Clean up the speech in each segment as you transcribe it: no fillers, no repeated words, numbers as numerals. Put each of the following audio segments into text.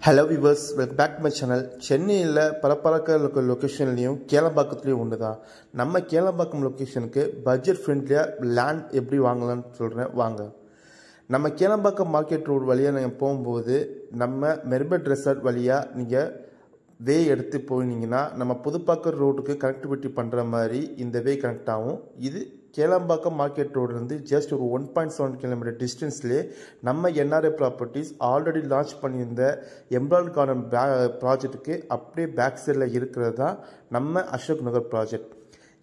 Hello viewers, welcome back to my channel. சென்னையில் பரப்பரக்க லொக்கேஷன்லையும் கேளம்பாக்கத்துலேயும் ஒன்று தான். நம்ம கேளம்பாக்கம் லொக்கேஷனுக்கு பட்ஜெட் ஃப்ரெண்ட்லியாக லேண்ட் எப்படி வாங்கலாம்னு சொல்கிறேன் வாங்க. நம்ம கேளம்பாக்கம் மார்க்கெட் ரோடு வழியாக நீங்கள் போகும்போது நம்ம மெர்பட் ரெசார்ட் வழியாக நீங்கள் வே எடுத்து போனீங்கன்னா நம்ம புதுப்பாக்கம் ரோடுக்கு கனெக்டிவிட்டி பண்ணுற மாதிரி இந்த வே கனெக்ட் ஆகும். இது கேளம்பாக்கம் மார்க்கெட் ரோடுலேருந்து ஜஸ்ட் ஒரு 1.7 கிலோமீட்டர் டிஸ்டன்ஸ்லேயே நம்ம என்ஆர்ஐ ப்ராப்பர்ட்டிஸ் ஆல்ரெடி லான்ச் பண்ணியிருந்த எம்ராய்ட் கார்டன் ப்ராஜெக்ட்டுக்கு அப்படியே பேக் சைடில் இருக்கிறது தான் நம்ம அசோக் நகர் ப்ராஜெக்ட்.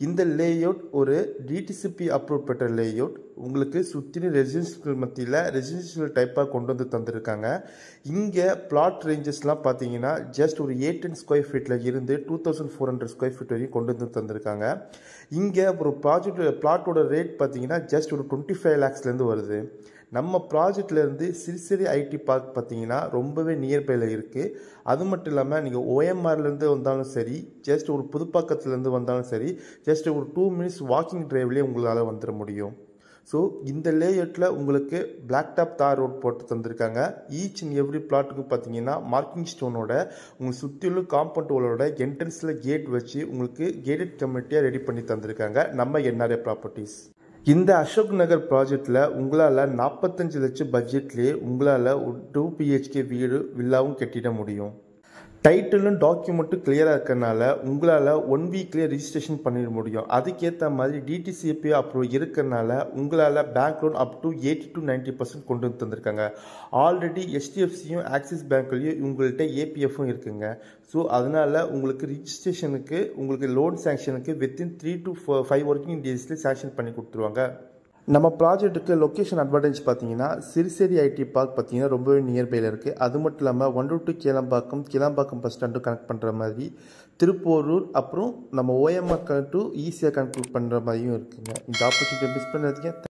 இந்த லேஅவுட் ஒரு டிடிசிபி அப்ரூவ் பெற்ற லேஅவுட். உங்களுக்கு சுற்றின ரெசிடென்ஷியல் மத்தியில் ரெசிடென்ஷியல் டைப்பாக கொண்டு வந்து தந்திருக்காங்க. இங்கே பிளாட் ரேஞ்சஸ்லாம் பார்த்தீங்கன்னா ஜஸ்ட் ஒரு 810 ஸ்கொயர் ஃபீட்டில் இருந்து 2400 ஸ்கொயர் ஃபீட் வரைக்கும் கொண்டு வந்து தந்திருக்காங்க. இங்கே ஒரு பிளாட்டோட ரேட் பார்த்தீங்கன்னா ஜஸ்ட் ஒரு 25 lakhsலேருந்து வருது. நம்ம ப்ராஜெக்ட்லேருந்து சிறுசேரி ஐடி பார்க் பார்த்தீங்கன்னா ரொம்பவே நியர்பையில் இருக்குது. அது மட்டும் இல்லாமல் நீங்கள் ஓஎம்ஆர்லேருந்து வந்தாலும் சரி, ஜஸ்ட் ஒரு புதுப்பாக்கத்துலேருந்து வந்தாலும் சரி, ஜஸ்ட் ஒரு 2 minutes வாக்கிங் டிரைவ்லேயே உங்களால் வந்துட முடியும். ஸோ இந்த லேஅவுட்டில் உங்களுக்கு பிளாக் டாப் தார் ரோட் போட்டு தந்திருக்காங்க. ஈச் அண்ட் எவ்ரி பிளாட்டுக்கு பார்த்தீங்கன்னா மார்க்கிங் ஸ்டோனோட உங்களுக்கு சுற்றிலும் காம்பவுண்ட் வாலோட என்ட்ரன்ஸில் கேட் வச்சு உங்களுக்கு கேட்டட் கம்யூனிட்டியாக ரெடி பண்ணி தந்திருக்காங்க நம்ம என்ஆர்ஐ ப்ராப்பர்ட்டிஸ். இந்த அசோக் நகர் ப்ராஜெக்டில் உங்களால் 45 லட்சம் பட்ஜெட்லேயே உங்களால் ஒரு 2 BHK வீடு வில்லாவும் கட்டிட முடியும். டைட்டிலும் டாக்குமெண்ட்டும் கிளியராக இருக்கிறனால உங்களால் 1 வீக்லேயே ரிஜிஸ்ட்ரேஷன் பண்ணிட முடியும். அதுக்கேற்ற மாதிரி டிடிசிபி அப்ரூவ் இருக்கிறனால உங்களால் bank loan up to 80 to 90% கொண்டு வந்து தந்திருக்காங்க. ஆல்ரெடி HDFCயும் ஆக்சிஸ் பேங்க்லேயும் உங்கள்கிட்ட ஏபிஎஃப்பும் இருக்குங்க. ஸோ அதனால் உங்களுக்கு ரிஜிஸ்ட்ரேஷனுக்கு உங்களுக்கு லோன் சேங்ஷனுக்கு வித்தின் 3 to 5 ஒர்க்கிங் டேஸ்லேயே சேங்ஷன் பண்ணி கொடுத்துருவாங்க. நம்ம ப்ராஜெக்ட்டுக்கு லொக்கேஷன் அட்வான்டேஜ் பார்த்தீங்கன்னா சிறுசேரி ஐடி பார்க் பார்த்தீங்கன்னா ரொம்பவே நியர்பையில் இருக்குது. அது மட்டும் இல்லாமல் 1 to கேளம்பாக்கம் பஸ் ஸ்டாண்டும் கனெக்ட் பண்ணுற மாதிரி, திருப்போரூர் அப்புறம் நம்ம ஓஎம்ஆர் டு ஈஸியாக கனெக்ட் பண்ணுற மாதிரியும் இருக்குங்க. இந்த ஆப்பர்ச்சுனிட்டி மிஸ் பண்ணாதீங்க.